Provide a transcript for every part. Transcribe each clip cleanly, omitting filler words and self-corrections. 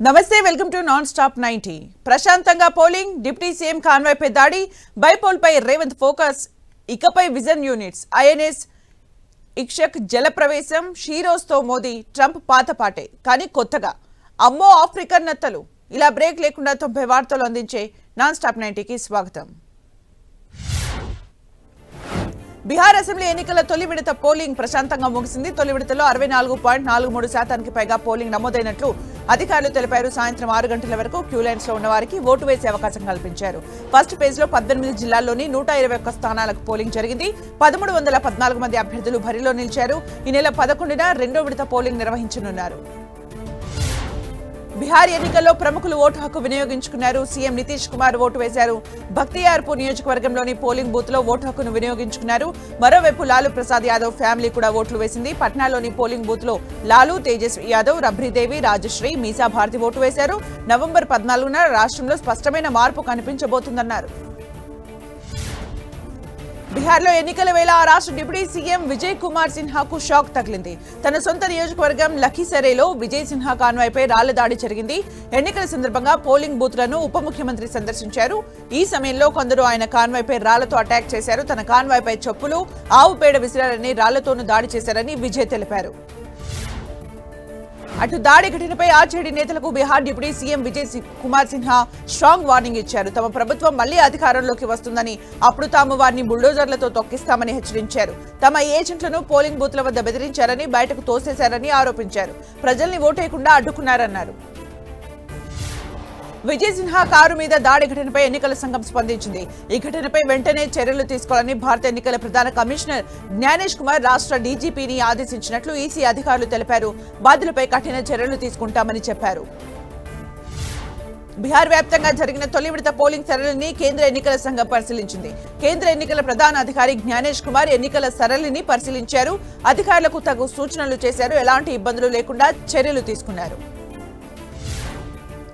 నమస్తే welcome to non stop 90 ప్రశాంతంగా polling deputy CM convoy పై దాడి బైపోల్ పై రేవంత్ ఫోకస్ ఇకపై విజన్ యూనిట్స్ ఐఎన్ఎస్ ఇక్షక్ జలప్రవేశం షీరోస్ తో మోదీ ట్రంప్ పాతపాటే కానీ కొత్తగా అమ్మో ఆఫ్రికన్ నత్తలు ఇలా బ్రేక్ లేకుండా 90 వార్తలు అందించే నాన్ స్టాప్ 90 కి స్వాగతం బిహార్ అసెంబ్లీ ఎన్నికల తొలి విడత పోలింగ్ ప్రశాంతంగా ముగిసింది తొలి విడతలో 64.43% పైగా పోలింగ్ నమోదైనట్లు అధికారులు తెలిపారు సాయంత్రం 6 గంటల వరకు క్యూ లైన్స్ లో ఉన్న వారికి ఓటు వేసే అవకాశం కల్పించారు ఫస్ట్ ఫేజ్ లో 18 జిల్లాల్లోని 121 స్థానాలకు పోలింగ్ జరిగింది 1314 మంది అభ్యర్థులు బరిలో నిలిచారు ఈ నెల 11న రెండో విడత పోలింగ్ నిర్వహించనున్నారు బిహార్ ఎన్నికల్లో ప్రముఖులు ఓటు హక్కు వినియోగించుకున్నారు సీఎం నితీష్ కుమార్ ఓటు వేశారు బఖ్తియార్పూర్ నియోజకవర్గంలోని పోలింగ్ బూత్ లో ఓటు హక్కును వినియోగించుకున్నారు మరోవైపు లాలూ ప్రసాద్ యాదవ్ ఫ్యామిలీ కూడా ఓట్లు వేసింది పట్నాలోని పోలింగ్ బూత్ లో లాలూ తేజస్వి యాదవ్ రబ్రీదేవి రాజశ్రీ మీసా భారతి ఓటు వేశారు నవంబర్ 14న రాష్ట్రంలో స్పష్టమైన మార్పు కనిపించబోతుందన్నారు బిహార్లో ఎన్నికల వేళ ఆ రాష్ట్ర డిప్యూటీ సీఎం విజయ్ కుమార్ సిన్హాకు షాక్ తగిలింది తన సొంత నియోజకవర్గం లఖీసరేలో విజయ్ సిన్హా కాన్వాయ్పై రాళ్ల దాడి జరిగింది ఎన్నికల సందర్భంగా పోలింగ్ బూత్లను ఉప ముఖ్యమంత్రి సందర్శించారు ఈ సమయంలో కొందరు ఆయన కాన్వాయ్పై రాళ్లతో అటాక్ చేశారు తన కాన్వాయ్పై చెప్పులు ఆవు పేడ విసిరారని రాళ్లతోనూ దాడి చేశారని విజయ్ తెలిపారు అటు దాడి ఘటనపై ఆర్జేడీ నేతలకు Bihar deputy CM Vijay Kumar Sinha strong warning ఇచ్చారు తమ ప్రభుత్వం మళ్లీ అధికారంలోకి వస్తుందని అప్పుడు తాము వారిని బుల్డోజర్లతో తొక్కిస్తామని హెచ్చరించారు తమ ఏజెంట్లను పోలింగ్ బూత్ల వద్ద బెదిరించారని బయటకు తోసేశారని ఆరోపించారు ప్రజల్ని ఓటేయకుండా అడ్డుకున్నారన్నారు విజయ్ సిన్హా కారు మీద దాడి ఘటనపై ఎన్నికల సంఘం స్పందించింది ఈ ఘటనపై వెంటనే చర్యలు తీసుకోవాలని భారత ఎన్నికల ప్రధాన కమిషనర్ జ్ఞానేష్ కుమార్ రాష్ట్ర డీజీపీని ఆదేశించినట్లు ఈసీ అధికారులు తెలిపారు బాధ్యులపై కఠిన చర్యలు తీసుకుంటామని చెప్పారు బిహార్ వ్యాప్తంగా జరిగిన తొలి విడత పోలింగ్ సరళిని కేంద్ర ఎన్నికల సంఘం పరిశీలించింది కేంద్ర ఎన్నికల ప్రధాన అధికారి జ్ఞానేష్ కుమార్ ఎన్నికల సరళిని పరిశీలించారు అధికారులకు తగు సూచనలు చేశారు ఎలాంటి ఇబ్బందులు లేకుండా చర్యలు తీసుకున్నారు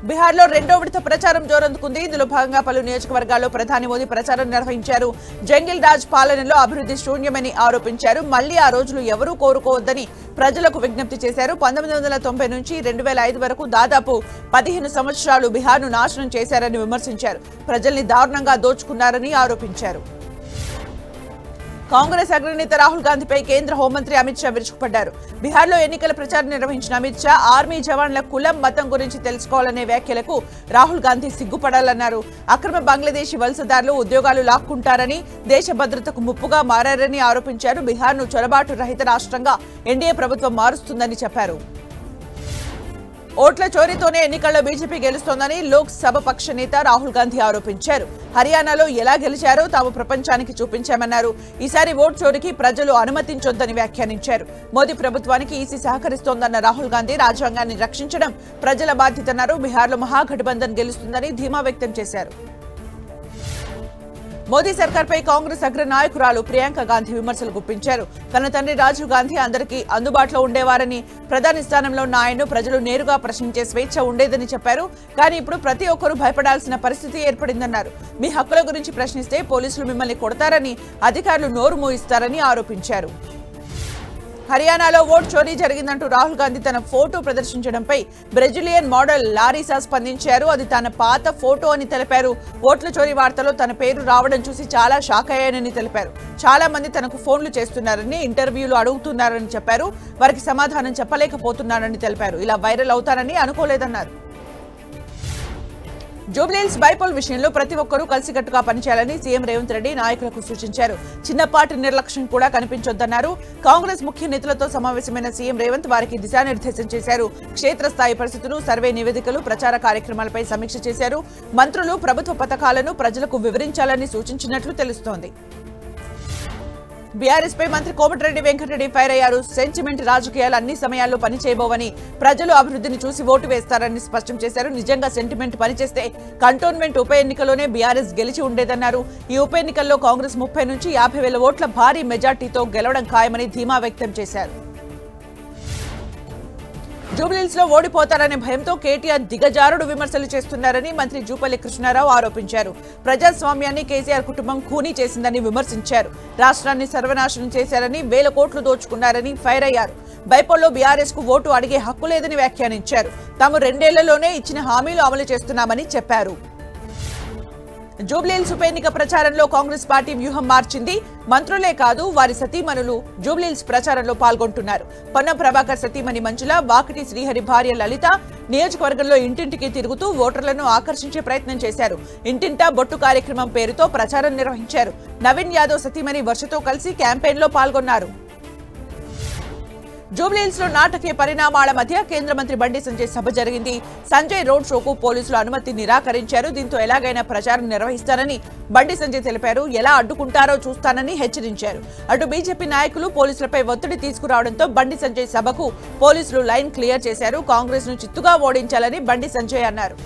బిహార్లో రెండో విడత ప్రచారం జోరందుకుంది ఇందులో భాగంగా పలు నియోజకవర్గాల్లో ప్రధాని మోదీ ప్రచారం నిర్వహించారు జంగిల్ రాజ్ పాలనలో అభివృద్ధి శూన్యమని ఆరోపించారు మళ్లీ ఆ రోజులు ఎవరూ కోరుకోవద్దని ప్రజలకు విజ్ఞప్తి చేశారు 1990 నుంచి 2005 వరకు దాదాపు 15 సంవత్సరాలు బిహార్ను నాశనం చేశారని విమర్శించారు ప్రజల్ని దారుణంగా దోచుకున్నారని ఆరోపించారు కాంగ్రెస్ అగ్రనేత రాహుల్ గాంధీపై కేంద్ర హోంమంత్రి అమిత్ షా విరుచుకుపడ్డారు బిహార్లో ఎన్నికల ప్రచారం నిర్వహించిన అమిత్ షా ఆర్మీ జవాన్ల కులం మతం గురించి తెలుసుకోవాలనే వ్యాఖ్యలకు రాహుల్ గాంధీ సిగ్గుపడాలన్నారు అక్రమ బంగ్లాదేశీ వలసదారులు ఉద్యోగాలు లాక్కుంటారని దేశ భద్రతకు ముప్పుగా మారారని ఆరోపించారు బిహార్ను చొరబాటు రహిత రాష్ట్రంగా ఎన్డీఏ ప్రభుత్వం మారుస్తుందని చెప్పారు ఓట్ల చోరీతోనే ఎన్నికల్లో బీజేపీ గెలుస్తోందని లోక్ సభ పక్ష నేత రాహుల్ గాంధీ ఆరోపించారు హర్యానాలో ఎలా గెలిచారో తాము ప్రపంచానికి చూపించామన్నారు ఈసారి ఓటు చోరీకి ప్రజలు అనుమతించొద్దని వ్యాఖ్యానించారు మోదీ ప్రభుత్వానికి ఈసీ సహకరిస్తోందన్న రాహుల్ గాంధీ రాజ్యాంగాన్ని రక్షించడం ప్రజల బాధ్యతన్నారు బిహార్లో మహాగఠబంధన్ గెలుస్తుందని ధీమా వ్యక్తం చేశారు మోదీ సర్కార్పై కాంగ్రెస్ అగ్ర నాయకురాలు ప్రియాంక గాంధీ విమర్శలు గుప్పించారు తన తండ్రి రాజీవ్ గాంధీ అందరికీ అందుబాటులో ఉండేవారని ప్రధాని స్థానంలో ఉన్న ఆయన్ను ప్రజలు నేరుగా ప్రశ్నించే స్వేచ్ఛ ఉండేదని చెప్పారు కానీ ఇప్పుడు ప్రతి ఒక్కరూ భయపడాల్సిన పరిస్థితి ఏర్పడిందన్నారు మీ హక్కుల గురించి ప్రశ్నిస్తే పోలీసులు మిమ్మల్ని కొడతారని అధికారులు నోరు మూయిస్తారని ఆరోపించారు హర్యానాలో ఓటు చోరీ జరిగిందంటూ రాహుల్ గాంధీ తన ఫోటో ప్రదర్శించడంపై బ్రెజిలియన్ మోడల్ లారీసా స్పందించారు అది తన పాత ఫోటో అని తెలిపారు ఓట్ల చోరీ వార్తలో తన పేరు రావడం చూసి చాలా షాక్ అయ్యానని తెలిపారు చాలా మంది తనకు ఫోన్లు చేస్తున్నారని ఇంటర్వ్యూలు అడుగుతున్నారని చెప్పారు వారికి సమాధానం చెప్పలేకపోతున్నారని తెలిపారు ఇలా వైరల్ అవుతారని అనుకోలేదన్నారు జూబ్లీహిల్స్ బైపోల్ విషయంలో ప్రతి ఒక్కరూ కలిసికట్టుగా పనిచేయాలని సీఎం రేవంత్ రెడ్డి నాయకులకు సూచించారు చిన్నపాటి నిర్లక్ష్యం కూడా కనిపించొద్దన్నారు కాంగ్రెస్ ముఖ్య నేతలతో సమావేశమైన సీఎం రేవంత్ వారికి దిశానిర్దేశం చేశారు క్షేత్రస్థాయి పరిస్థితులు సర్వే నివేదికలు ప్రచార కార్యక్రమాలపై సమీక్ష చేశారు మంత్రులు ప్రభుత్వ పథకాలను ప్రజలకు వివరించాలని సూచించినట్లు తెలుస్తోంది బీఆర్ఎస్ పై మంత్రి కోమటిరెడ్డి వెంకటరెడ్డి ఫైర్ అయ్యారు సెంటిమెంట్ రాజకీయాలు అన్ని సమయాల్లో పనిచేయబోవని ప్రజలు అభివృద్ధిని చూసి ఓటు వేస్తారని స్పష్టం చేశారు నిజంగా సెంటిమెంట్ పనిచేస్తే కంటోన్మెంట్ ఉప ఎన్నికలోనే బీఆర్ఎస్ గెలిచి ఉండేదన్నారు ఈ ఉప ఎన్నికల్లో కాంగ్రెస్ 30 నుంచి 50,000 ఓట్ల భారీ మెజార్టీతో గెలవడం ఖాయమని ధీమా వ్యక్తం చేశారు జూబ్లీహిల్స్ లో ఓడిపోతారనే భయంతో కేటీఆర్ దిగజారుడు విమర్శలు చేస్తున్నారని మంత్రి జూపల్లి కృష్ణారావు ఆరోపించారు ప్రజాస్వామ్యాన్ని కేసీఆర్ కుటుంబం ఖూనీ చేసిందని విమర్శించారు రాష్ట్రాన్ని సర్వనాశనం చేశారని వేల కోట్లు దోచుకున్నారని ఫైర్ అయ్యారు బైపోల్లో బీఆర్ఎస్ కు ఓటు అడిగే హక్కు లేదని వ్యాఖ్యానించారు. తాము 2 ఏళ్లలోనే ఇచ్చిన హామీలు అమలు చేస్తున్నామని చెప్పారు. జూబ్లీహిల్స్ ఉప ఎన్నిక ప్రచారంలో కాంగ్రెస్ పార్టీ వ్యూహం మార్చింది. మంత్రులే కాదు, వారి సతీమణులు జూబ్లీహిల్స్ ప్రచారంలో పాల్గొంటున్నారు. పొన్నం ప్రభాకర్ సతీమణి మంజుల, వాకిటి శ్రీహరి భార్య లలిత నియోజకవర్గంలో ఇంటింటికి తిరుగుతూ ఓటర్లను ఆకర్షించే ప్రయత్నం చేశారు. ఇంటింటా బొట్టు కార్యక్రమం పేరుతో ప్రచారం నిర్వహించారు. నవీన్ యాదవ్ సతీమణి వర్షతో కలిసి క్యాంపెయిన్లో పాల్గొన్నారు. జూబ్లీహిల్స్ లో నాటకీయ పరిణామాల మధ్య కేంద్ర మంత్రి బండి సంజయ్ సభ జరిగింది. సంజయ్ రోడ్ షోకు పోలీసులు అనుమతి నిరాకరించారు. దీంతో ఎలాగైనా ప్రచారం నిర్వహిస్తారని బండి సంజయ్ తెలిపారు. ఎలా అడ్డుకుంటారో చూస్తానని హెచ్చరించారు. అటు బీజేపీ నాయకులు పోలీసులపై ఒత్తిడి తీసుకురావడంతో బండి సంజయ్ సభకు పోలీసులు లైన్ క్లియర్ చేశారు. కాంగ్రెస్ ను చిత్తుగా ఓడించాలని బండి సంజయ్ అన్నారు.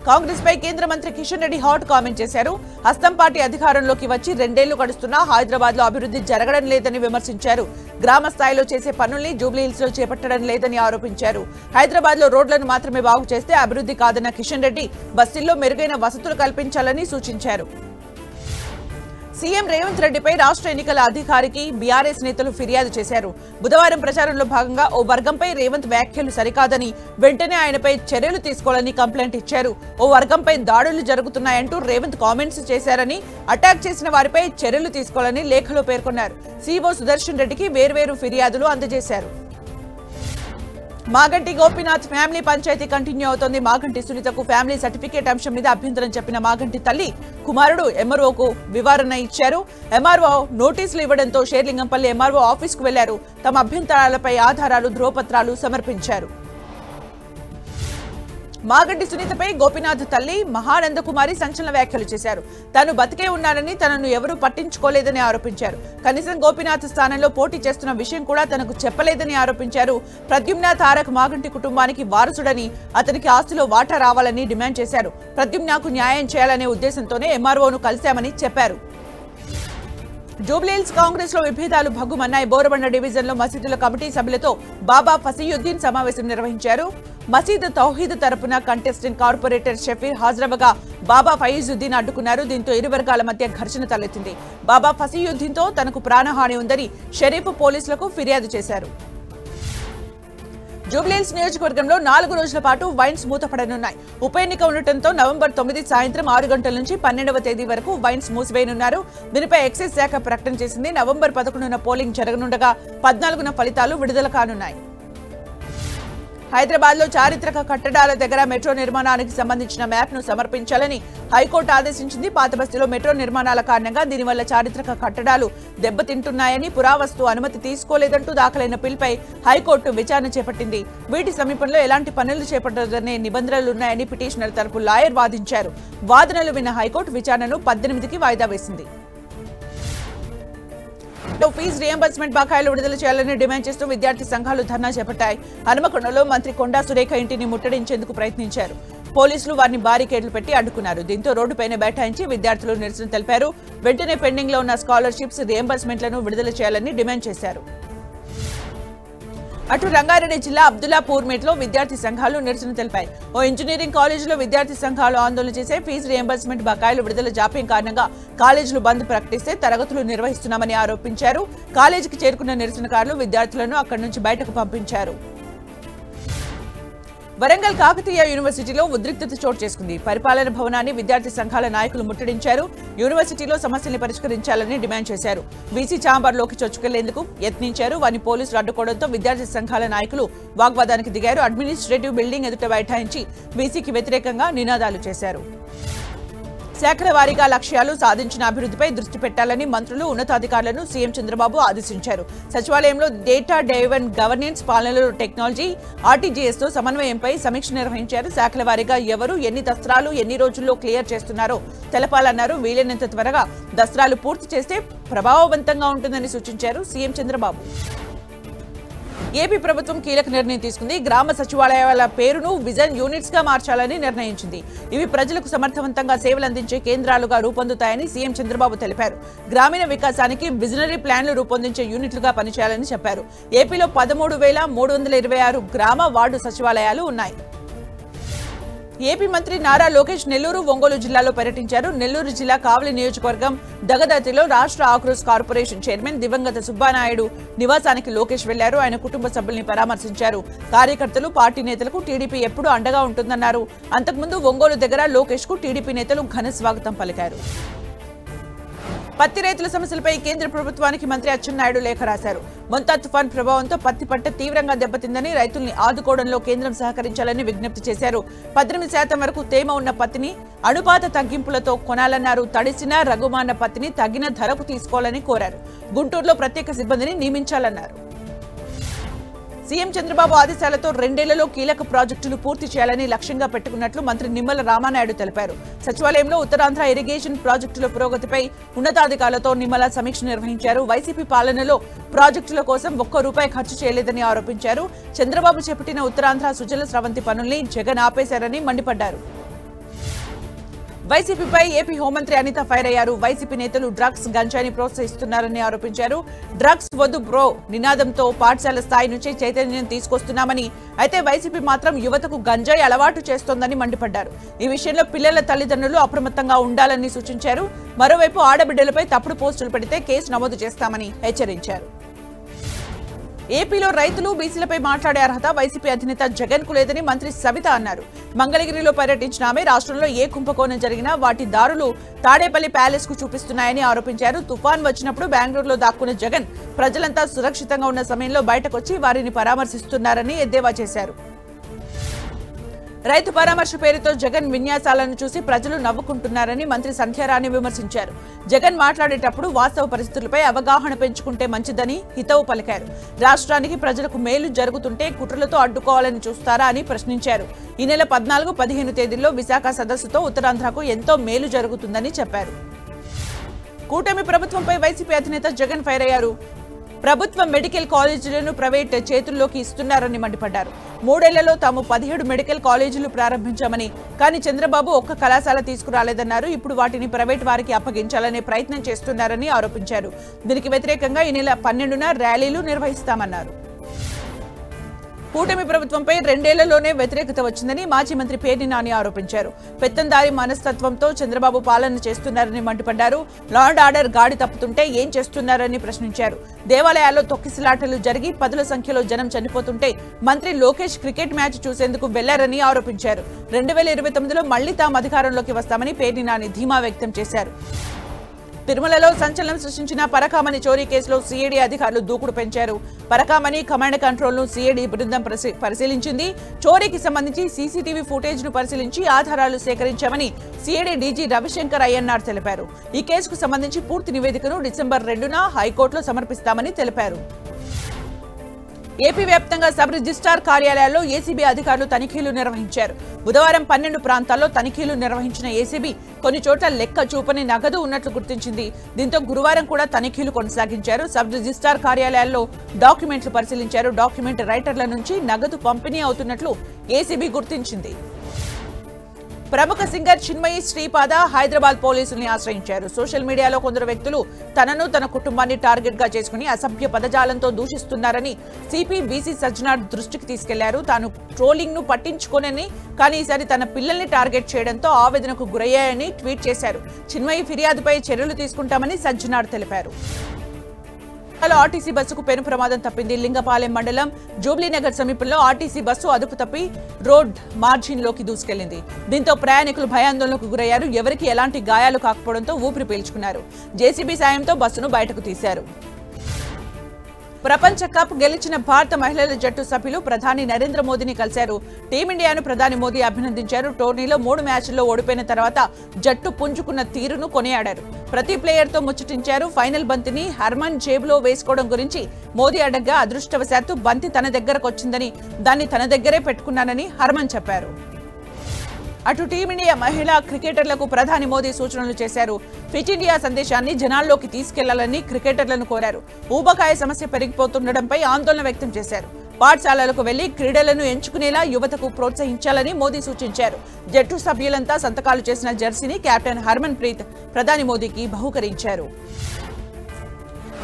కాంగ్రెస్ పై కేంద్ర మంత్రి కిషన్ రెడ్డి హాట్ కామెంట్ చేశారు. హస్తం పార్టీ అధికారంలోకి వచ్చి 2 ఏళ్లు గడుస్తున్నా హైదరాబాద్ లో అభివృద్ధి జరగడం లేదని విమర్శించారు. గ్రామ స్థాయిలో చేసే పనుల్ని జూబ్లీహిల్స్ లో చేపట్టడం లేదని ఆరోపించారు. హైదరాబాద్ లో రోడ్లను మాత్రమే బాగు చేస్తే అభివృద్ధి కాదన్న కిషన్ రెడ్డి బస్తీల్లో మెరుగైన వసతులు కల్పించాలని సూచించారు. సీఎం రేవంత్ రెడ్డిపై రాష్ట్ర ఎన్నికల అధికారికి బీఆర్ఎస్ నేతలు ఫిర్యాదు చేశారు. బుధవారం ప్రచారంలో భాగంగా ఓ వర్గంపై రేవంత్ వ్యాఖ్యలు సరికాదని, వెంటనే ఆయనపై చర్యలు తీసుకోవాలని కంప్లైంట్ ఇచ్చారు. ఓ వర్గంపై దాడులు జరుగుతున్నాయంటూ రేవంత్ కామెంట్స్ చేశారని, అటాక్ చేసిన వారిపై చర్యలు తీసుకోవాలని లేఖలో పేర్కొన్నారు. సీఓ సుదర్శన్ రెడ్డికి వేర్వేరు ఫిర్యాదులు అందజేశారు. మాగంటి గోపీనాథ్ ఫ్యామిలీ పంచాయతీ కంటిన్యూ అవుతోంది. మాగంటి సునీతకు ఫ్యామిలీ సర్టిఫికేట్ అంశం మీద అభ్యంతరం చెప్పిన మాగంటి తల్లి కుమారుడు ఎంఆర్ఓకు వివరణ ఇచ్చారు. ఎంఆర్ఓ నోటీసులు ఇవ్వడంతో షేర్లింగంపల్లి ఎంఆర్ఓ ఆఫీసుకు వెళ్లారు. తమ అభ్యంతరాలపై ఆధారాలు, ధ్రువపత్రాలు సమర్పించారు. మాగంటి సునీతపై గోపీనాథ్ తల్లి మహానంద కుమారి సంచలన వ్యాఖ్యలు చేశారు. తాను బతికే ఉన్నానని, తనను ఎవరూ పట్టించుకోలేదని ఆరోపించారు. కనీసం గోపీనాథ్ స్థానంలో పోటీ చేస్తున్న విషయం కూడా తనకు చెప్పలేదని ఆరోపించారు. ప్రద్యుమ్న తారక్ మాగంటి కుటుంబానికి వారసుడని, అతనికి ఆస్తిలో వాటా రావాలని డిమాండ్ చేశారు. ప్రద్యుమ్నకు న్యాయం చేయాలనే ఉద్దేశంతోనే ఎంఆర్ఓను కలిశామని చెప్పారు. జూబ్లీహిల్స్ కాంగ్రెస్ లో విభేదాలు భగ్గుమన్నాయి. బోరబండ డివిజన్ లో మసీదుల కమిటీ సభ్యులతో బాబా ఫసీయుద్దీన్ సమావేశం నిర్వహించారు. మసీద్ తౌహీద్ తరపున కంటెస్టెంట్ కార్పొరేటర్ షఫీర్ హాజరవగా బాబా ఫయీజుద్దీన్ అడ్డుకున్నారు. దీంతో ఇరు వర్గాల మధ్య ఘర్షణ తలెత్తింది. బాబా ఫసీయుద్దీన్ తో తనకు ప్రాణహాని ఉందని షరీఫ్ పోలీసులకు ఫిర్యాదు చేశారు. జూబ్లీహిల్స్ నియోజకవర్గంలో 4 రోజుల పాటు వైన్స్ మూతపడనున్నాయి. ఉప ఎన్నిక ఉండటంతో నవంబర్ 9 సాయంత్రం 6 గంటల నుంచి 12వ తేదీ వరకు వైన్స్ మూసివేయనున్నారు. దీనిపై ఎక్సైజ్ శాఖ ప్రకటన చేసింది. నవంబర్ 11న పోలింగ్ జరగనుండగా 14న ఫలితాలు విడుదల కానున్నాయి. హైదరాబాద్ లో చారిత్రక కట్టడాల దగ్గర మెట్రో నిర్మాణానికి సంబంధించిన మ్యాప్ ను సమర్పించాలని హైకోర్టు ఆదేశించింది. పాతబస్తీలో మెట్రో నిర్మాణాల కారణంగా దీనివల్ల చారిత్రక కట్టడాలు దెబ్బతింటున్నాయని, పురావస్తు అనుమతి తీసుకోలేదంటూ దాఖలైన పిల్పై హైకోర్టు విచారణ చేపట్టింది. వీటి సమీపంలో ఎలాంటి పనులు చేపట్టదనే నిబంధనలున్నాయని పిటిషనర్ తరపు లాయర్ వాదించారు. వాదనలు విన్న హైకోర్టు విచారణను 18కి వాయిదా వేసింది. ఫీజు రియంబర్స్మెంట్ బకాయిలు విడుదల చేయాలని డిమాండ్ చేస్తూ విద్యార్థి సంఘాలు ధర్నా చేపట్టాయి. హనుమకొండలో మంత్రి కొండా సురేఖ ఇంటిని ముట్టడించేందుకు ప్రయత్నించారు. పోలీసులు వారిని బారికేడ్లు పెట్టి అడ్డుకున్నారు. దీంతో రోడ్డుపైన బైఠాయించి విద్యార్థులు నిరసన తెలిపారు. వెంటనే పెండింగ్ లో ఉన్న స్కాలర్షిప్స్, రియంబర్స్మెంట్లను విడుదల చేయాలని డిమాండ్ చేశారు. అటు రంగారెడ్డి జిల్లా అబ్దుల్లాపూర్ మేట్లో విద్యార్థి సంఘాలు నిరసన తెలిపాయి. ఓ ఇంజనీరింగ్ కాలేజీలో విద్యార్థి సంఘాలు ఆందోళన చేసే ఫీజు రియంబర్స్మెంట్ బకాయిలు విడుదల జాప్యం కారణంగా కాలేజీలు బంద్ ప్రకటిస్తే తరగతులు నిర్వహిస్తున్నామని ఆరోపించారు. కాలేజీకి చేరుకున్న నిరసనకారులు విద్యార్థులను అక్కడి నుంచి బయటకు పంపించారు. వరంగల్ కాకతీయ యూనివర్సిటీలో ఉద్రిక్తత చోటు చేసుకుంది. పరిపాలన భవనాన్ని విద్యార్థి సంఘాల నాయకులు ముట్టడించారు. యూనివర్సిటీలో సమస్యల్ని పరిష్కరించాలని డిమాండ్ చేశారు. వీసీ ఛాంబర్లోకి చొచ్చుకెళ్లేందుకు యత్నించారు. వారిని పోలీసులు అడ్డుకోవడంతో విద్యార్థి సంఘాల నాయకులు వాగ్వాదానికి దిగారు. అడ్మినిస్ట్రేటివ్ బిల్డింగ్ ఎదుట బైఠాయించి వీసీకి వ్యతిరేకంగా నినాదాలు చేశారు. శాఖల వారీగా లక్ష్యాలు సాధించిన అభివృద్ధిపై దృష్టి పెట్టాలని మంత్రులు, ఉన్నతాధికారులను సీఎం చంద్రబాబు ఆదేశించారు. సచివాలయంలో డేటా డ్రైవెన్ గవర్నెన్స్, పాలనలో టెక్నాలజీ, ఆర్టీజీఎస్ తో సమన్వయంపై సమీక్ష నిర్వహించారు. శాఖల వారీగా ఎవరు ఎన్ని దస్త్రాలు ఎన్ని రోజుల్లో క్లియర్ చేస్తున్నారో తెలపాలన్నారు. వీలైనంత త్వరగా దస్త్రాలు పూర్తి చేస్తే ప్రభావవంతంగా ఉంటుందని సూచించారు సీఎం చంద్రబాబు. ఏపీ ప్రభుత్వం కీలక నిర్ణయం తీసుకుంది. గ్రామ సచివాలయాల పేరును విజన్ యూనిట్స్ గా మార్చాలని నిర్ణయించింది. ఇవి ప్రజలకు సమర్థవంతంగా సేవలు అందించే కేంద్రాలుగా రూపొందుతాయని సీఎం చంద్రబాబు తెలిపారు. గ్రామీణ వికాసానికి విజనరీ ప్లాన్లు రూపొందించే యూనిట్లుగా పనిచేయాలని చెప్పారు. ఏపీలో 13,326 గ్రామ వార్డు సచివాలయాలు ఉన్నాయి. ఏపీ మంత్రి నారా లోకేష్ నెల్లూరు, ఒంగోలు జిల్లాలో పర్యటించారు. నెల్లూరు జిల్లా కావలి నియోజకవర్గం దగదర్తిలో రాష్ట్ర ఆక్రోస్ కార్పొరేషన్ చైర్మన్ దివంగత సుబ్బానాయుడు నివాసానికి లోకేష్ వెళ్లారు. ఆయన కుటుంబ సభ్యుల్ని పరామర్శించారు. కార్యకర్తలు, పార్టీ నేతలకు టీడీపీ ఎప్పుడూ అండగా ఉంటుందన్నారు. అంతకుముందు ఒంగోలు దగ్గర లోకేష్ కు టీడీపీ నేతలు ఘన స్వాగతం పలికారు. పత్తి రైతుల సమస్యలపై కేంద్ర ప్రభుత్వానికి మంత్రి అచ్చెన్నాయుడు లేఖ రాశారు. మొంతా తుఫాన్ ప్రభావంతో పత్తి పంట తీవ్రంగా దెబ్బతిందని, రైతుల్ని ఆదుకోవడంలో కేంద్రం సహకరించాలని విజ్ఞప్తి చేశారు. 18% వరకు తేమ ఉన్న పత్తిని అనుపాత తగ్గింపులతో కొనాలన్నారు. తడిసిన, రగుమాన పత్తిని తగిన ధరకు తీసుకోవాలని కోరారు. గుంటూరులో ప్రత్యేక సిబ్బందిని నియమించాలన్నారు. సీఎం చంద్రబాబు ఆదేశాలతో 2 ఏళ్లలో కీలక ప్రాజెక్టులు పూర్తి చేయాలని లక్ష్యంగా పెట్టుకున్నట్లు మంత్రి నిమ్మల రామానాయుడు తెలిపారు. సచివాలయంలో ఉత్తరాంధ్ర ఇరిగేషన్ ప్రాజెక్టుల పురోగతిపై ఉన్నతాధికారులతో నిమ్మల సమీక్ష నిర్వహించారు. వైసీపీ పాలనలో ప్రాజెక్టుల కోసం ₹1 ఖర్చు చేయలేదని ఆరోపించారు. చంద్రబాబు చేపట్టిన ఉత్తరాంధ్ర సుజల స్రవంతి పనుల్ని జగన్ ఆపేశారని మండిపడ్డారు. వైసీపీపై ఏపీ హోంమంత్రి అనిత ఫైర్ అయ్యారు. వైసీపీ నేతలు డ్రగ్స్, గంజాయిని ప్రోత్సహిస్తున్నారని ఆరోపించారు. డ్రగ్స్ వద్దు బ్రో నినాదంతో పాఠశాల స్థాయి నుంచి చైతన్యం తీసుకొస్తున్నామని, అయితే వైసీపీ మాత్రం యువతకు గంజాయి అలవాటు చేస్తోందని మండిపడ్డారు. ఈ విషయంలో పిల్లల తల్లిదండ్రులు అప్రమత్తంగా ఉండాలని సూచించారు. మరోవైపు ఆడబిడ్డలపై తప్పుడు పోస్టులు పెడితే కేసు నమోదు చేస్తామని హెచ్చరించారు. ఏపీలో రైతులు, బీసీలపై మాట్లాడే అర్హత వైసీపీ అధినేత జగన్ కు లేదని మంత్రి సవిత అన్నారు. మంగళగిరిలో పర్యటించిన ఆమె రాష్ట్రంలో ఏ కుంభకోణం జరిగినా వాటి దారులు తాడేపల్లి ప్యాలెస్ కు చూపిస్తున్నాయని ఆరోపించారు. తుఫాన్ వచ్చినప్పుడు బెంగళూరులో దాక్కున్న జగన్ ప్రజలంతా సురక్షితంగా ఉన్న సమయంలో బయటకొచ్చి వారిని పరామర్శిస్తున్నారని ఎద్దేవా చేశారు. రైతు పరామర్శ పేరుతో జగన్ విన్యాసాలను చూసి ప్రజలు నవ్వుకుంటున్నారని మంత్రి సంధ్యారాణి విమర్శించారు. జగన్ మాట్లాడేటప్పుడు వాస్తవ పరిస్థితులపై అవగాహన పెంచుకుంటే మంచిదని హితవు పలికారు. రాష్ట్రానికి ప్రజలకు మేలు జరుగుతుంటే కుట్రలతో అడ్డుకోవాలని చూస్తారా అని ప్రశ్నించారు. ఈ నెల 14, 15 తేదీల్లో విశాఖ సదస్సుతో ఉత్తరాంధ్రకు ఎంతో మేలు జరుగుతుందని చెప్పారు. కూటమి ప్రభుత్వంపై వైసీపీ అధినేత జగన్ ఫైర్ అయ్యారు. ప్రభుత్వ మెడికల్ కాలేజీలను ప్రైవేట్ చేతుల్లోకి ఇస్తున్నారని మండిపడ్డారు. 3 ఏళ్లలో తాము 17 మెడికల్ కాలేజీలు ప్రారంభించామని, కానీ చంద్రబాబు ఒక్క కళాశాల తీసుకురాలేదన్నారు. ఇప్పుడు వాటిని ప్రైవేట్ వారికి అప్పగించాలనే ప్రయత్నం చేస్తున్నారని ఆరోపించారు. దీనికి వ్యతిరేకంగా ఈ నెల 12న ర్యాలీలు నిర్వహిస్తామన్నారు. కూటమి ప్రభుత్వంపై 2 ఏళ్లలోనే వ్యతిరేకత వచ్చిందని మాజీ మంత్రి పేర్ని నాని ఆరోపించారు. పెత్తందారి మనస్తత్వంతో చంద్రబాబు పాలన చేస్తున్నారని మండిపడ్డారు. లా అండ్ ఆర్డర్ గాడి తప్పుతుంటే ఏం చేస్తున్నారని ప్రశ్నించారు. దేవాలయాల్లో తొక్కిసలాటలు జరిగి 10ల సంఖ్యలో జనం చనిపోతుంటే మంత్రి లోకేష్ క్రికెట్ మ్యాచ్ చూసేందుకు వెళ్లారని ఆరోపించారు. 2029లో మళ్లీ తాము అధికారంలోకి వస్తామని పేర్ని నాని ధీమా వ్యక్తం చేశారు. తిరుమలలో సంచలనం సృష్టించిన పరకామణి చోరీ కేసులో సిఐడి అధికారులు దూకుడు పెంచారు. పరకామణి కమాండ్ కంట్రోల్ ను సిఐడి బృందం పరిశీలించింది. చోరీకి సంబంధించి సీసీటీవీ ఫుటేజ్ ను పరిశీలించి ఆధారాలు సేకరించామని సిఐడి డీజీ రవిశంకర్ అయ్యన్నార్ తెలిపారు. ఈ కేసుకు సంబంధించి పూర్తి నివేదికను డిసెంబర్ 2న హైకోర్టులో సమర్పిస్తామని తెలిపారు. ఏపీ వ్యాప్తంగా సబ్ రిజిస్ట్రార్ కార్యాలయాల్లో ఏసీబీ అధికారులు తనిఖీలు నిర్వహించారు. బుధవారం 12 ప్రాంతాల్లో తనిఖీలు నిర్వహించిన ఏసీబీ కొన్ని చోట్ల లెక్క చూపని నగదు ఉన్నట్లు గుర్తించింది. దీంతో గురువారం కూడా తనిఖీలు కొనసాగించారు. సబ్ రిజిస్ట్రార్ కార్యాలయాల్లో డాక్యుమెంట్లు పరిశీలించారు. డాక్యుమెంట్ రైటర్ల నుంచి నగదు పంపిణీ అవుతున్నట్లు ఏసీబీ గుర్తించింది. ప్రముఖ సింగర్ చిన్మయి శ్రీపాద హైదరాబాద్ పోలీసుల్ని ఆశ్రయించారు. సోషల్ మీడియాలో కొందరు వ్యక్తులు తనను, తన కుటుంబాన్ని టార్గెట్ గా చేసుకుని అసభ్య పదజాలంతో దూషిస్తున్నారని సిపి బీసీ సజ్జనార్ దృష్టికి తీసుకెళ్లారు. తాను ట్రోలింగ్ ను పట్టించుకోనని, కానీ ఈసారి తన పిల్లల్ని టార్గెట్ చేయడంతో ఆవేదనకు గురయ్యాయని ట్వీట్ చేశారు. చిన్మయి ఫిర్యాదుపై చర్యలు తీసుకుంటామని సజ్జనార్ తెలిపారు. ఆర్టీసీ బస్సుకు పెను ప్రమాదం తప్పింది. లింగపాలెం మండలం జూబ్లీనగర్ సమీపంలో ఆర్టీసీ బస్సు అదుపు తప్పి రోడ్ మార్జిన్ లోకి దూసుకెళ్లింది. దీంతో ప్రయాణికులు భయాందోళనకు గురయ్యారు. ఎవరికి ఎలాంటి గాయాలు కాకపోవడంతో ఊపిరి పీల్చుకున్నారు. జేసీబీ సాయంతో బస్సును బయటకు తీశారు. ప్రపంచ కప్ గెలిచిన భారత మహిళల జట్టు సభ్యులు ప్రధాని నరేంద్ర మోదీని కలిశారు. టీమిండియాను ప్రధాని మోదీ అభినందించారు. టోర్నీలో 3 మ్యాచ్ల్లో ఓడిపోయిన తర్వాత జట్టు పుంజుకున్న తీరును కొనియాడారు. ప్రతి ప్లేయర్తో ముచ్చటించారు. ఫైనల్ బంతిని హర్మన్ జేబులో వేసుకోవడం గురించి మోదీ అడగ్గా అదృష్టవశాత్తు బంతి తన దగ్గరకు వచ్చిందని, దాన్ని తన దగ్గరే పెట్టుకున్నానని హర్మన్ చెప్పారు. అటు టీమిండియా మహిళా క్రికెటర్లకు ప్రధాని మోదీ సూచనలు చేశారు. ఫిట్ ఇండియా సందేశాన్ని జనాల్లోకి తీసుకెళ్లాలని క్రికెటర్లను కోరారు. ఊబకాయ సమస్య పెరిగిపోతుండటంపై ఆందోళన వ్యక్తం చేశారు. పాఠశాలలకు వెళ్లి క్రీడలను ఎంచుకునేలా యువతకు ప్రోత్సహించాలని మోదీ సూచించారు. జట్టు సభ్యులంతా సంతకాలు చేసిన జెర్సీని కెప్టెన్ హర్మన్ ప్రీత్ ప్రధాని మోదీకి బహూకరించారు.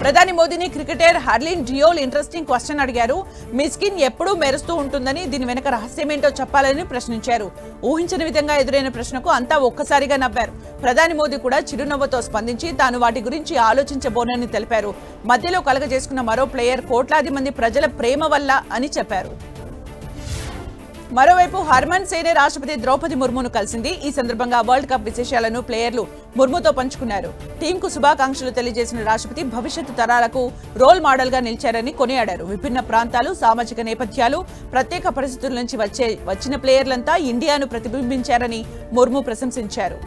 ప్రధాని మోదీని cricketer Harleen Deol interesting question అడిగారు. మీ స్కిన్ ఎప్పుడూ మెరుస్తూ ఉంటుందని, దీని వెనక రహస్యమేంటో చెప్పాలని ప్రశ్నించారు. ఊహించని విధంగా ఎదురైన ప్రశ్నకు అంతా ఒక్కసారిగా నవ్వారు. ప్రధాని మోదీ కూడా చిరునవ్వుతో స్పందించి తాను వాటి గురించి ఆలోచించబోనని తెలిపారు. మధ్యలో కలగజేసుకున్న మరో ప్లేయర్ కోట్లాది మంది ప్రజల ప్రేమ వల్ల అని చెప్పారు. మరోవైపు హర్మన్ సేనే రాష్ట్రపతి ద్రౌపది ముర్మును కలిసింది. ఈ సందర్భంగా వరల్డ్ కప్ విశేషాలను ప్లేయర్లు ముర్ముతో పంచుకున్నారు. టీంకు శుభాకాంక్షలు తెలియజేసిన రాష్ట్రపతి భవిష్యత్తు తరాలకు రోల్ మోడల్ గా నిలిచారని కొనియాడారు. విభిన్న ప్రాంతాలు, సామాజిక నేపథ్యాలు, ప్రత్యేక పరిస్థితుల నుంచి వచ్చిన ప్లేయర్లంతా ఇండియాను ప్రతిబింబించారని ముర్ము ప్రశంసించారు.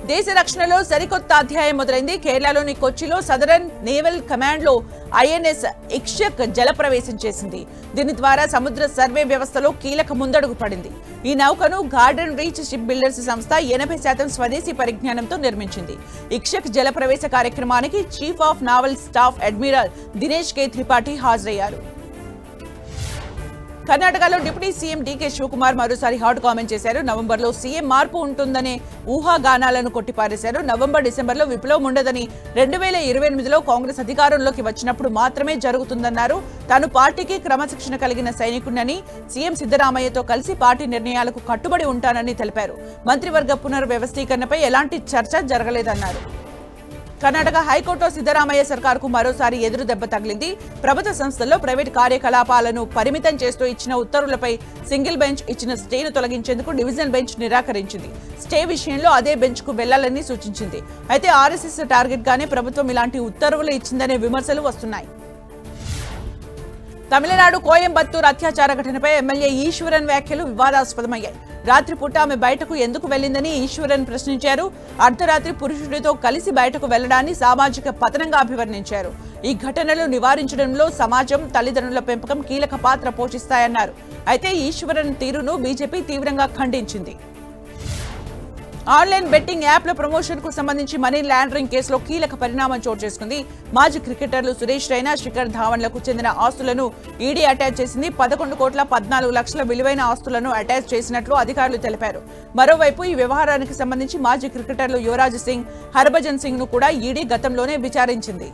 దేశ రక్షణలో సరికొత్త అధ్యాయం మొదలైంది. కేరళలోని కొచ్చిలో సదరన్ నేవల్ కమాండ్ లో ఐఎన్ఎస్ ఇక్షక్ జలప్రవేశం చేసింది. దీని ద్వారా సముద్ర సర్వే వ్యవస్థలో కీలక ముందడుగు పడింది. ఈ నౌకను గార్డెన్ రీచ్ షిప్ బిల్డర్స్ సంస్థ 80% స్వదేశీ పరిజ్ఞానంతో నిర్మించింది. ఇక్షక్ జలప్రవేశ కార్యక్రమానికి chief of naval staff admiral Dinesh K Tripathi హాజరయ్యారు. కర్ణాటకలో డిప్యూటీ సీఎం డీకే శివకుమార్ మరోసారి హాట్ కామెంట్ చేశారు. నవంబర్లో సీఎం మార్పు ఉంటుందనే ఊహాగానాలను కొట్టిపారేశారు. నవంబర్, డిసెంబర్లో విప్లవం ఉండదని, 2028లో కాంగ్రెస్ అధికారంలోకి వచ్చినప్పుడు మాత్రమే జరుగుతుందన్నారు. తాను పార్టీకి క్రమశిక్షణ కలిగిన సైనికుడినని, సీఎం సిద్ధరామయ్యతో కలిసి పార్టీ నిర్ణయాలకు కట్టుబడి ఉంటానని తెలిపారు. మంత్రివర్గ పునర్వ్యవస్థీకరణపై ఎలాంటి చర్చ జరగలేదన్నారు. కర్ణాటక హైకోర్టులో సిద్ధరామయ్య సర్కారుకు మరోసారి ఎదురు దెబ్బ తగిలింది. ప్రభుత్వ సంస్థల్లో ప్రైవేట్ కార్యకలాపాలను పరిమితం చేస్తూ ఇచ్చిన ఉత్తర్వులపై సింగిల్ బెంచ్ ఇచ్చిన స్టేను తొలగించేందుకు డివిజన్ బెంచ్ నిరాకరించింది. స్టే విషయంలో అదే బెంచ్ కు వెళ్లాలని సూచించింది. అయితే ఆర్ఎస్ఎస్ టార్గెట్ గానే ప్రభుత్వం ఇలాంటి ఉత్తర్వులు ఇచ్చిందనే విమర్శలు వస్తున్నాయి. తమిళనాడు కోయంబత్తూర్ అత్యాచార ఘటనపై ఎమ్మెల్యే ఈశ్వరన్ వ్యాఖ్యలు వివాదాస్పదమయ్యాయి. రాత్రిపూట ఆమె బయటకు ఎందుకు వెళ్లిందని ఈశ్వరన్ ప్రశ్నించారు. అర్ధరాత్రి పురుషుడితో కలిసి బయటకు వెళ్లడాన్ని సామాజిక పతనంగా అభివర్ణించారు. ఈ ఘటనలు నివారించడంలో సమాజం, తల్లిదండ్రుల పెంపకం కీలక పాత్ర పోషిస్తాయన్నారు. అయితే ఈశ్వరన్ తీరును బీజేపీ తీవ్రంగా ఖండించింది. ఆన్లైన్ బెట్టింగ్ యాప్ల ప్రమోషన్ కు సంబంధించి మనీ లాండరింగ్ కేసులో కీలక పరిణామం చోటు చేసుకుంది. మాజీ క్రికెటర్లు సురేష్ రైనా, శిఖర్ ధావన్లకు చెందిన ఆస్తులను ఈడీ అటాచ్ చేసింది. 11,14,00,000 విలువైన ఆస్తులను అటాచ్ చేసినట్లు అధికారులు తెలిపారు. మరోవైపు ఈ వ్యవహారానికి సంబంధించి మాజీ క్రికెటర్లు యువరాజ్ సింగ్, హర్భజన్ సింగ్ ను కూడా ఈడీ గతంలోనే విచారించింది.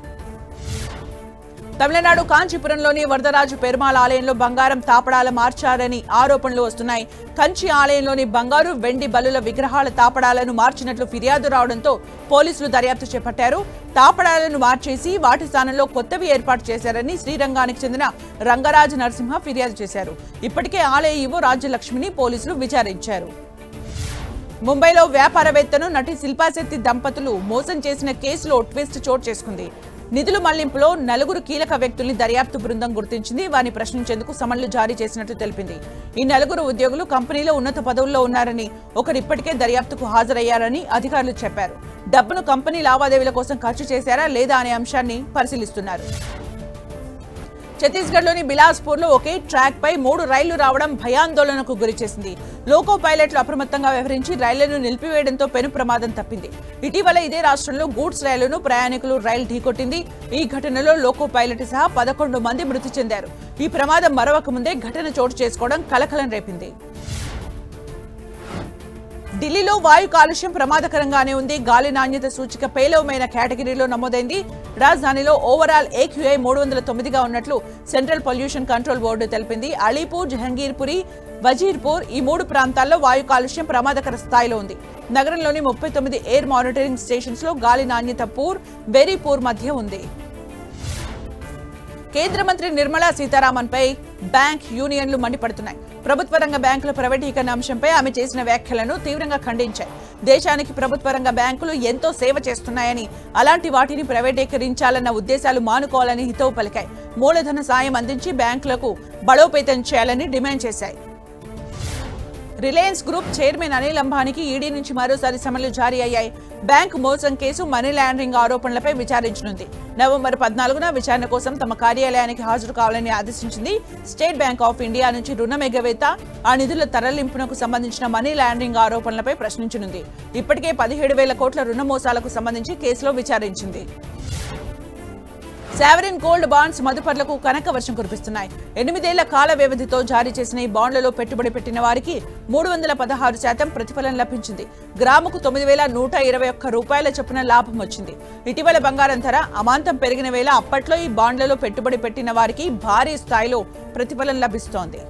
తమిళనాడు కాంచీపురంలోని వరదరాజు పెరుమాళ్ ఆలయంలో బంగారం తాపడాల మార్చారని ఆరోపణలు వస్తున్నాయి. కంచి ఆలయంలోని బంగారు, వెండి బలుల విగ్రహాల తాపడాలను మార్చినట్లు ఫిర్యాదు రావడంతో పోలీసులు దర్యాప్తు చేపట్టారు. తాపడాలను మార్చేసి వాటి స్థానంలో కొత్తవి ఏర్పాటు చేశారని శ్రీరంగానికి చెందిన రంగరాజ నరసింహ ఫిర్యాదు చేశారు. ఇప్పటికే ఆలయ ఈవో రాజ్యలక్ష్మిని పోలీసులు విచారించారు. ముంబైలో వ్యాపారవేత్తను నటి శిల్పా శెట్టి దంపతులు మోసం చేసిన కేసులో ట్విస్ట్ చోటు చేసుకుంది. నిధుల మళ్లింపులో 4 కీలక వ్యక్తుల్ని దర్యాప్తు బృందం గుర్తించింది. వారిని ప్రశ్నించేందుకు సమన్లు జారీ చేసినట్టు తెలిపింది. ఈ 4 ఉద్యోగులు కంపెనీలో ఉన్నత పదవుల్లో ఉన్నారని, ఒకరు ఇప్పటికే దర్యాప్తుకు హాజరయ్యారని అధికారులు చెప్పారు. డబ్బును కంపెనీ లావాదేవీల కోసం ఖర్చు చేశారా లేదా అనే అంశాన్ని పరిశీలిస్తున్నారు. ఛత్తీస్గఢ్లోని బిలాస్పూర్లో ఒకే ట్రాక్ పై 3 రైళ్లు రావడం భయాందోళనకు గురిచేసింది. లోకో పైలట్లు అప్రమత్తంగా వ్యవహరించి రైళ్లను నిలిపివేయడంతో పెను ప్రమాదం తప్పింది. ఇటీవల ఇదే రాష్ట్రంలో గూడ్స్ రైలును ప్రయాణికులు రైలు ఢీకొట్టింది. ఈ ఘటనలో లోకో పైలట్ సహా 11 మంది మృతి చెందారు. ఈ ప్రమాదం మరొక ముందే ఘటన చోటు చేసుకోవడం కలకలం రేపింది. ఢిల్లీలో వాయు కాలుష్యం ప్రమాదకరంగానే ఉంది. గాలి నాణ్యత సూచిక పేలవమైన కేటగిరీలో నమోదైంది. రాజధానిలో ఓవరాల్ AQI 309గా ఉన్నట్లు సెంట్రల్ పొల్యూషన్ కంట్రోల్ బోర్డు తెలిపింది. అలీపూర్, జహంగీర్పురి, వజీర్పూర్ ఈ 3 ప్రాంతాల్లో వాయు కాలుష్యం ప్రమాదకర స్థాయిలో ఉంది. నగరంలోని 39 ఎయిర్ మానిటరింగ్ స్టేషన్స్ లో గాలి నాణ్యత పూర్, వెరీ పూర్ మధ్య ఉంది. కేంద్ర మంత్రి నిర్మలా సీతారామన్ పై బ్యాంక్ యూనియన్లు మండిపడుతున్నాయి. ప్రభుత్వ రంగ బ్యాంకుల ప్రైవేటీకరణ అంశంపై ఆమె చేసిన వ్యాఖ్యలను తీవ్రంగా ఖండించాయి. దేశానికి ప్రభుత్వ రంగ బ్యాంకులు ఎంతో సేవ చేస్తున్నాయని, అలాంటి వాటిని ప్రైవేటీకరించాలన్న ఉద్దేశాలు మానుకోవాలని హితవు పలికాయి. మూలధన సాయం అందించి బ్యాంకులకు బలోపేతం చేయాలని డిమాండ్ చేశాయి. రిలయన్స్ గ్రూప్ చైర్మన్ అనిల్ అంబానీకి ఈడీ నుంచి మరోసారి సమన్లు జారీ అయ్యాయి. బ్యాంకు మోసం కేసు, మనీ లాండరింగ్ ఆరోపణలపై విచారించనుంది. నవంబర్ 14న విచారణ కోసం తమ కార్యాలయానికి హాజరు కావాలని ఆదేశించింది. స్టేట్ బ్యాంక్ ఆఫ్ ఇండియా నుంచి రుణం ఎగవేత, ఆ నిధుల తరలింపునకు సంబంధించిన మనీ లాండరింగ్ ఆరోపణలపై ప్రశ్నించనుంది. ఇప్పటికే 17,000 కోట్ల రుణ మోసాలకు సంబంధించి కేసులో విచారించింది. సావరిన్ గోల్డ్ బాండ్స్ మదుపర్లకు కనక వర్షం కురిపిస్తున్నాయి. 8 ఏళ్ల కాల వ్యవధితో జారీ చేసిన ఈ బాండ్లలో పెట్టుబడి పెట్టిన వారికి 316% ప్రతిఫలం లభించింది. గ్రాముకు 9,121 రూపాయల చొప్పున లాభం వచ్చింది. ఇటీవల బంగారం ధర అమాంతం పెరిగిన వేళ అప్పట్లో ఈ బాండ్లలో పెట్టుబడి పెట్టిన వారికి భారీ స్థాయిలో ప్రతిఫలం లభిస్తోంది.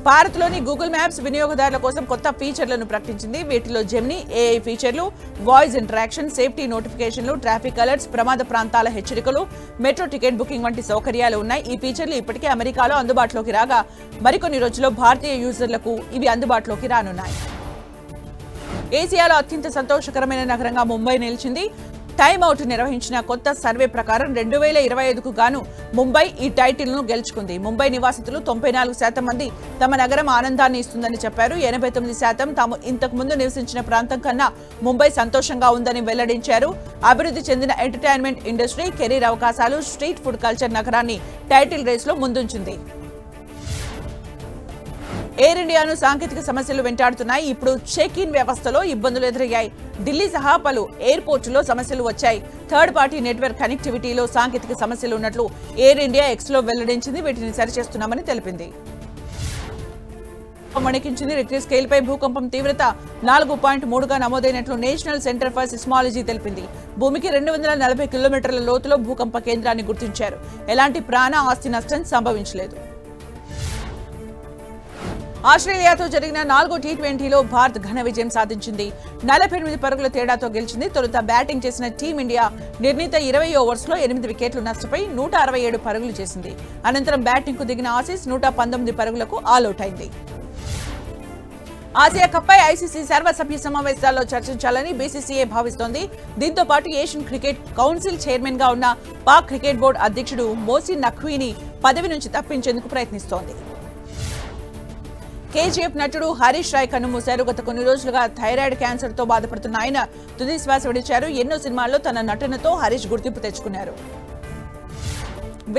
భారత్లోని గూగుల్ మ్యాప్స్ వినియోగదారుల కోసం కొత్త ఫీచర్లను ప్రకటించింది. వీటిలో జెమినీ ఏఐ ఫీచర్లు, వాయిస్ ఇంటరాక్షన్, సేఫ్టీ నోటిఫికేషన్లు, ట్రాఫిక్ అలర్ట్స్, ప్రమాద ప్రాంతాల హెచ్చరికలు, మెట్రో టికెట్ బుకింగ్ వంటి సౌకర్యాలు ఉన్నాయి. ఈ ఫీచర్లు ఇప్పటికే అమెరికాలో అందుబాటులోకి రాగా మరికొన్ని రోజుల్లో భారతీయ యూజర్లకు ఇవి అందుబాటులోకి రానున్నాయి. ఏసియాలో అత్యంత సంతోషకరమైన నగరంగా ముంబై నిలిచింది. టైమ్ అవుట్ నిర్వహించిన కొత్త సర్వే ప్రకారం 2025కు గాను ముంబై ఈ టైటిల్ ను గెలుచుకుంది. ముంబై నివాసితులు 94% మంది తమ నగరం ఆనందాన్ని ఇస్తుందని చెప్పారు. 89% తాము ఇంతకు ముందు నివసించిన ప్రాంతం కన్నా ముంబై సంతోషంగా ఉందని వెల్లడించారు. అభివృద్ధి చెందిన ఎంటర్టైన్మెంట్ ఇండస్ట్రీ, కెరీర్ అవకాశాలు, స్ట్రీట్ ఫుడ్ కల్చర్ నగరాన్ని టైటిల్ రేస్ లో ముందుంచింది. ఎయిర్ ఇండియాను సాంకేతిక సమస్యలు వెంటాడుతున్నాయి. ఇప్పుడు చెక్ ఇన్ వ్యవస్థలో ఇబ్బందులు ఎదురయ్యాయి. ఢిల్లీ సహా పలు ఎయిర్పోర్టులో సమస్యలు వచ్చాయి. థర్డ్ పార్టీ నెట్వర్క్ కనెక్టివిటీలో సాంకేతిక సమస్యలు ఉన్నట్లు ఎయిర్ ఇండియా ఎక్స్లో వెల్లడించింది. వీటిని సరిచేస్తున్నామని తెలిపింది. వణికించింది. రిక్టర్ స్కేల్ పై భూకంపం తీవ్రత 4.3గా నమోదైనట్లు నేషనల్ సెంటర్ ఫర్ సిస్మాలజీ తెలిపింది. భూమికి 240 కిలోమీటర్ల లోతులో భూకంప కేంద్రాన్ని గుర్తించారు. ఎలాంటి ప్రాణ ఆస్తి నష్టం సంభవించలేదు. ఆస్ట్రేలియాతో జరిగిన 4వ టీ20లో భారత్ ఘన విజయం సాధించింది. 48 పరుగుల తేడాతో గెలిచింది. తొలుత బ్యాటింగ్ చేసిన టీమిండియా నిర్ణీత 20 ఓవర్స్లో 8 వికెట్లు నష్టపోయి 167 పరుగులు చేసింది. అనంతరం బ్యాటింగ్కు దిగిన ఆసీస్ 119 పరుగులకు ఆలౌట్ అయింది. ఆసియా కప్పై ఐసీసీ సర్వసభ్య సమావేశాల్లో చర్చించాలని బీసీసీఐ భావిస్తోంది. దీంతో పాటు ఏషియన్ క్రికెట్ కౌన్సిల్ చైర్మన్ గా ఉన్న పాక్ క్రికెట్ బోర్డు అధ్యక్షుడు మోసిన్ నఖ్వీని పదవి నుంచి తప్పించేందుకు ప్రయత్నిస్తోంది. కేజీఎఫ్ నటుడు హరీష్ రాయ్ కన్నుమూశారు. గత కొన్ని రోజులుగా థైరాయిడ్ క్యాన్సర్ తో బాధపడుతున్న ఆయన తుది శ్వాస విడిచారు. ఎన్నో సినిమాల్లో తన నటనతో హరీష్ గుర్తింపు తెచ్చుకున్నారు.